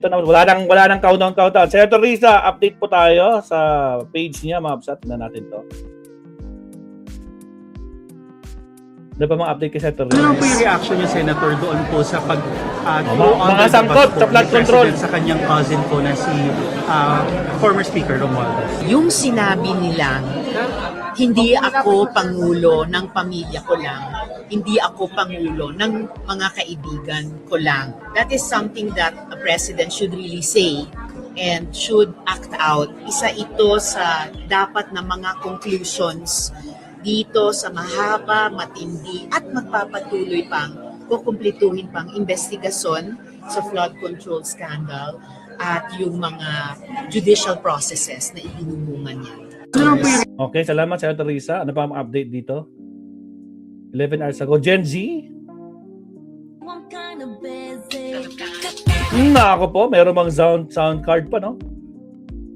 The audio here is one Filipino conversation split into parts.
Ito na, wala nang countdown. Senator Risa, update po tayo sa page niya, mga absat na natin to. Ano pa mga update kay Senator Risa? Ano po yung reaction niya, Senator, doon po sa mga sangkot sa flood control sa kanyang cousin po na si former Speaker Romualdez? Yung sinabi nilang, hindi ako pangulo ng pamilya ko lang, hindi ako pangulo ng mga kaibigan ko lang. That is something that a president should really say and should act out. Isa ito sa dapat na mga conclusions dito sa mahaba, matindi at magpapatuloy pang kukumplituhin pang investigasyon sa flood control scandal at yung mga judicial processes na ibinumungan niya. Okay, salamat Senator Risa. Ano pa ang update dito? 11 hours ago. Gen Z? Ako po, meron bang sound card pa, no?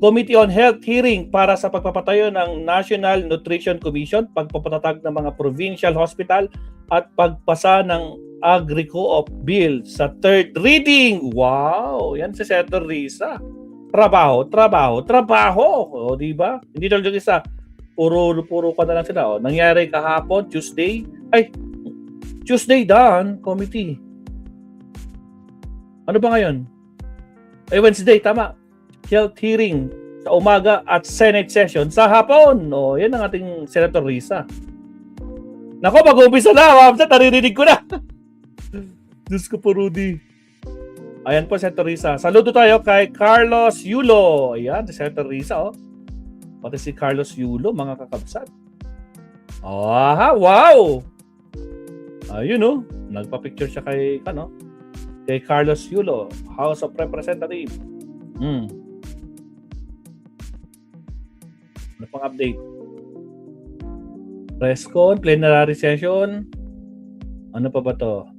Committee on Health hearing para sa pagpapatayo ng National Nutrition Commission, pagpapatatag ng mga provincial hospital at pagpasa ng Agri-Co-op Bill sa third reading. Wow! Yan si Senator Risa. Trabaho. O, di ba? Hindi talaga isa. Puro ka na lang sila. O, nangyari kahapon, Tuesday done, committee. Ano ba ngayon? Wednesday, tama. Health hearing sa umaga at Senate session sa hapon. O, yan ang ating Senator Risa. Nako, mag-umpisa na. Mamsa, naririnig ko na. Diyos ko po, Rudy. Ayan po, Senator Risa. Saludo tayo kay Carlos Yulo. Ayan, si Senator Risa, oh. Pati si Carlos Yulo, mga kakabsat. Aha, wow! Ayun, oh. Nagpa-picture siya kay Carlos Yulo, House of Representatives. Ano pang update? Press con, plenary session. Ano pa ba to?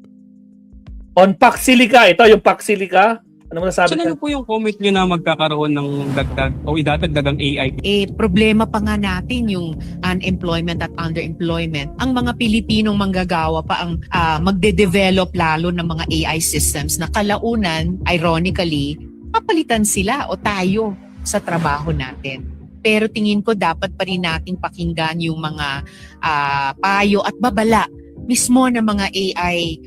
On Paxilica. Ito yung Paxilica. Ano mo nasabi? Ano po yung comment nyo na magkakaroon ng dagdag o idadagdag ang AI? Problema pa nga natin yung unemployment at underemployment. Ang mga Pilipinong manggagawa pa ang magde-develop lalo ng mga AI systems na kalaunan, ironically, papalitan sila o tayo sa trabaho natin. Pero tingin ko dapat pa rin nating pakinggan yung mga payo at babala mismo ng mga AI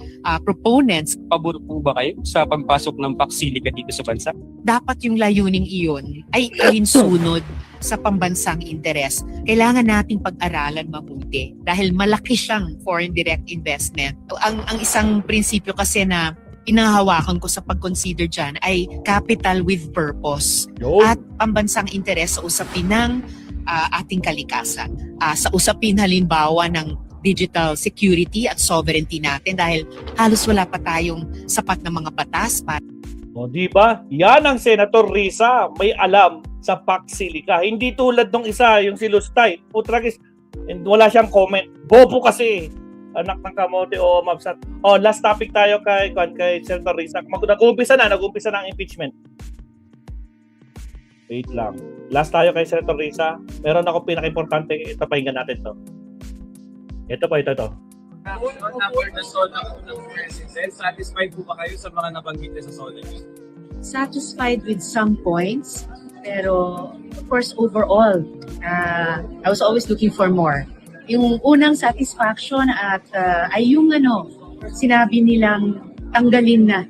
proponents. Pabor po ba kayo sa pagpasok ng Paxilica dito sa bansa? Dapat yung layuning iyon ay alinsunod sa pambansang interes. Kailangan nating pag-aralan mabuti dahil malaki siyang foreign direct investment. Ang isang prinsipyo kasi na pinahawakan ko sa pag-consider dyan ay capital with purpose at pambansang interes sa usapin ng ating kalikasan. Sa usapin halimbawa ng digital security at sovereignty natin dahil halos wala pa tayong sapat na mga batas para. O, di ba? Yan ang Senator Risa, may alam sa Paxilica. Hindi tulad nung isa, yung si Lustay. Putragis, wala siyang comment. Bobo kasi. Anak ng kamote o mabsat. O, last topic tayo kay Senator Risa. Nag-uumpisa na ang impeachment. Wait lang. Last tayo kay Senator Risa. Meron ako pinaka-importante. Ito, pakinggan natin to. Ito. Number na SOLA ng President, satisfied po ba kayo sa mga nabanggit sa SOLA? Satisfied with some points, pero of course overall, I was always looking for more. Yung unang satisfaction at ay yung sinabi nilang tanggalin na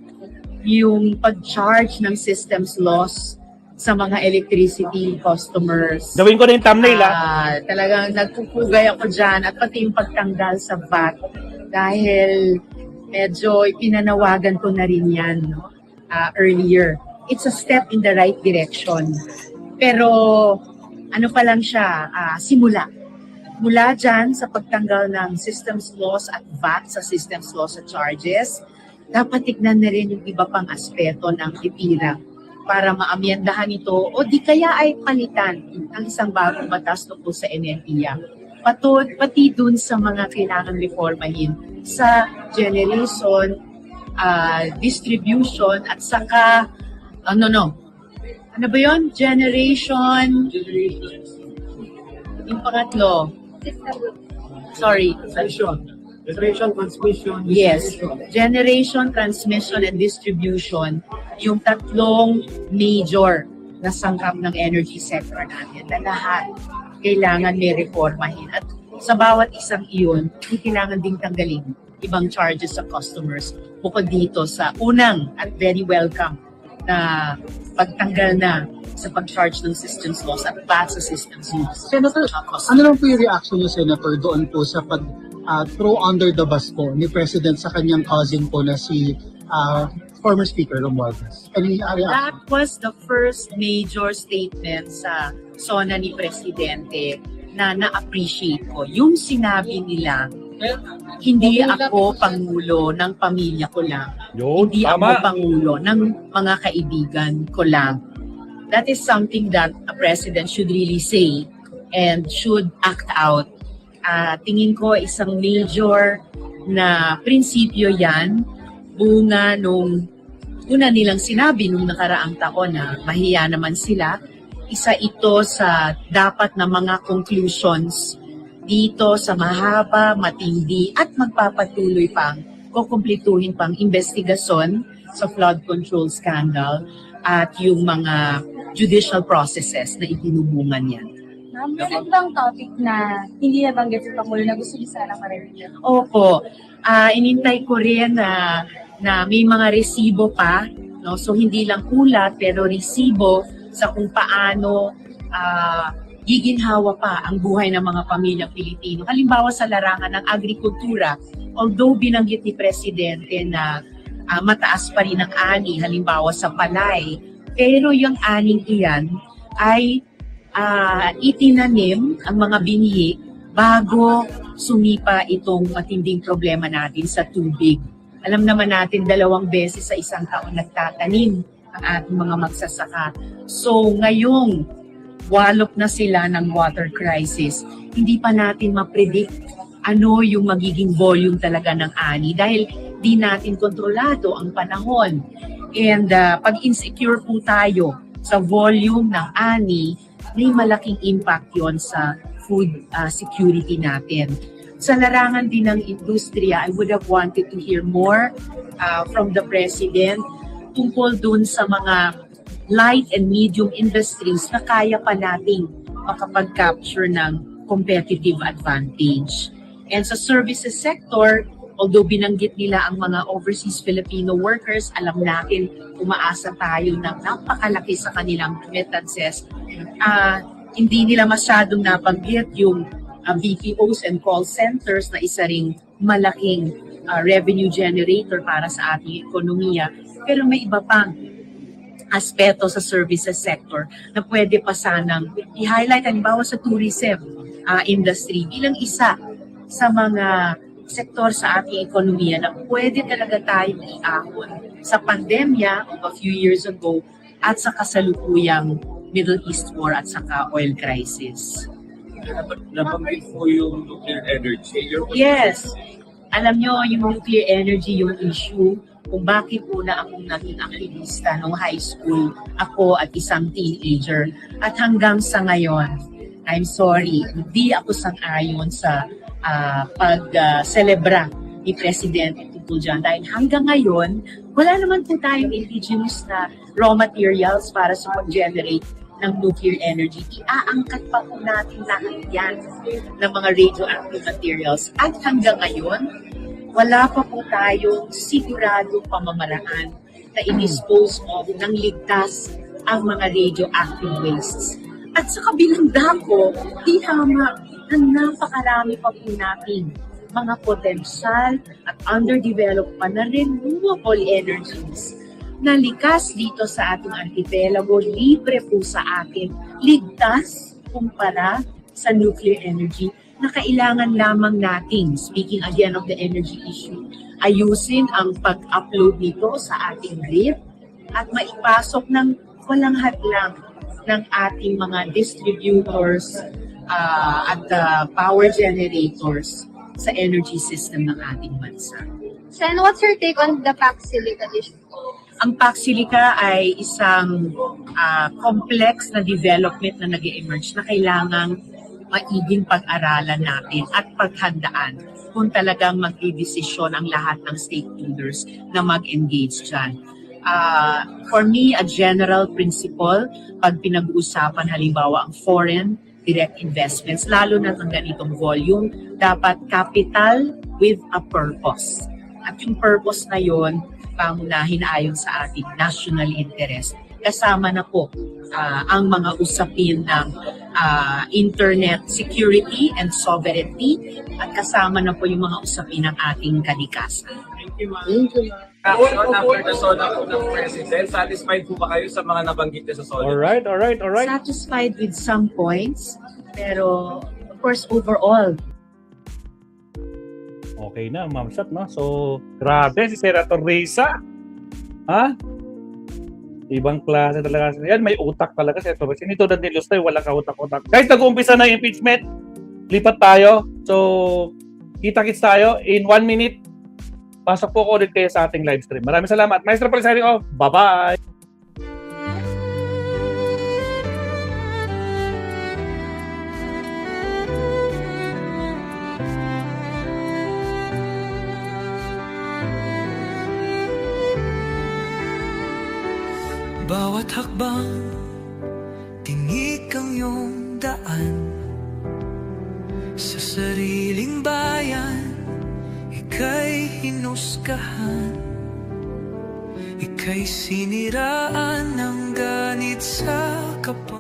yung pag-charge ng systems loss sa mga electricity customers. Gawin ko na yung thumbnail, Talagang nagpupugay ako dyan at pati yung pagtanggal sa VAT dahil medyo ipinanawagan ko na rin yan earlier. It's a step in the right direction. Pero ano pa lang siya, simula. Mula dyan sa pagtanggal ng systems loss at VAT sa systems loss at charges, dapat tignan na rin yung iba pang aspeto ng IPIRA para maamyendahan ito o di kaya ay palitan ang isang bagong batas tungkol sa enerhiya. Pati dun sa mga kailangan reformahin sa generation, distribution at saka ano ba yun? Generation. Yung pangatlo. Sorry. Generation, transmission, Yes, distribution. generation, transmission, and distribution, yung tatlong major na sangkap ng energy sector natin na lahat kailangan may reformahin. At sa bawat isang iyon, kailangan ding tanggalin ibang charges sa customers bukod dito sa unang at very welcome na pagtanggal na sa pag-charge ng systems loss at bad sa systems use. Senator, ano lang po yung reaction niyo, Senator, doon po sa throw under the bus po ni President sa kanyang cousin po na si former Speaker Romualdez? Ano yung reaction? That was the first major statement sa SONA ni Presidente na na-appreciate ko. Yung sinabi nila, hindi ako pangulo ng pamilya ko lang. Yun, Hindi ako tama. pangulo ng mga kaibigan ko lang. That is something that a president should really say and should act out. Tingin ko isang major na prinsipyo yan, bunga nung una nilang sinabi nung nakaraang taon na mahiya naman sila. Isa ito sa dapat na mga conclusions dito sa mahaba, matindi at magpapatuloy pang kukumplituhin pang investigasyon sa flood control scandal at yung mga judicial processes na itinubungan yan. Ma'am, meron bang topic na hindi nabanggit sa Pangulo na gusto niyo sana marinig? Opo, inintay ko rin na may mga resibo pa, no? So hindi lang ulat pero resibo sa kung paano giginhawa pa ang buhay ng mga pamilyang Pilipino. Halimbawa sa larangan ng agrikultura, although binanggit ni Presidente na mataas pa rin ang ani, halimbawa sa palay, pero yung aning iyan ay itinanim ang mga binhi bago sumipa itong matinding problema natin sa tubig. Alam naman natin 2 beses sa isang taon nagtatanim ang ating mga magsasaka. So ngayong walop na sila ng water crisis, hindi pa natin ma-predict ano yung magiging volume talaga ng ani dahil di natin kontrolado ang panahon. And pag insecure po tayo sa volume ng ani, may malaking impact yon sa food security natin. Sa larangan din ng industriya, I would have wanted to hear more from the President tungkol dun sa mga light and medium industries na kaya pa nating makapag-capture ng competitive advantage. And sa services sector, although binanggit nila ang mga overseas Filipino workers, alam natin umaasa tayo ng napakalaki sa kanilang remittances. Hindi nila masyadong nabanggit yung BPOs and call centers na isa ring malaking revenue generator para sa ating ekonomiya. Pero may iba pang aspeto sa services sector na pwede pa sanang i-highlight, halimbawa sa tourism industry bilang isa sa mga sektor sa ating ekonomiya na pwede talaga tayong iahon sa pandemya of a few years ago at sa kasalukuyang Middle East war at saka oil crisis. Nabanggit po yung nuclear energy. Yes, alam nyo yung nuclear energy yung issue kung bakit una akong naging aktivista nung high school, ako at isang teenager. At hanggang sa ngayon, I'm sorry, hindi ako sang-ayon sa pag-celebra ni Presidente tungkol dyan. Dahil hanggang ngayon, wala naman po tayong indigenous na raw materials para sa pag-generate ng nuclear energy. Iaangkat pa po natin lahat yan ng mga radioactive materials. At hanggang ngayon, wala pa po tayong siguradong pamamaraan na i-dispose of ng ligtas ang mga radioactive wastes. At sa kabilang dako, di tama na napakarami pa po nating mga potensyal at underdeveloped pa na renewable energies na likas dito sa ating archipelago, libre po sa atin, ligtas kumpara sa nuclear energy na kailangan lamang natin, speaking again of the energy issue, ayusin ang pag-upload nito sa ating grid at maipasok ng walang hadlang ng ating mga distributors at power generators sa energy system ng ating bansa. Sen, what's your take on the PAC Silica issue? Ang PAC Silica ay isang complex na development na nag-emerge na kailangang maiging pag-aralan natin at paghandaan kung talagang magdidesisyon ang lahat ng stakeholders na mag-engage dyan. For me, a general principle, pag pinag-uusapan halimbawa ang foreign direct investments, lalo na ng ganitong volume, dapat capital with a purpose. At yung purpose na yon, pangunahin ayon sa ating national interest. Kasama na po ang mga usapin ng internet security and sovereignty at kasama na po yung mga usapin ng ating kalikasan. Thank you, ma'am. Thank you, ma'am. After the SONA po ng President, satisfied po ba kayo sa mga nabanggit niya sa SONA? Alright. Satisfied with some points, pero of course overall, Okay na, Ma'am Sat, no? So, grabe si Senator Risa. Ha? Ibang klase talaga. Yan, may utak talaga, Senator Risa. Hindi tulad ni Lustay, walang kautak-utak. Guys, nag-uumpisa na yung impeachment. Lipat tayo. So, kita-kits tayo in 1 minute. Pasok po ko ulit kayo sa ating live stream. Maraming salamat. Maestro Paul signing off. Bye-bye! Bawat hakbang, tinik ang iyong daan. Sa sariling bayan, ika'y hinusgahan. Ika'y siniraan ng ganit sa kapwa.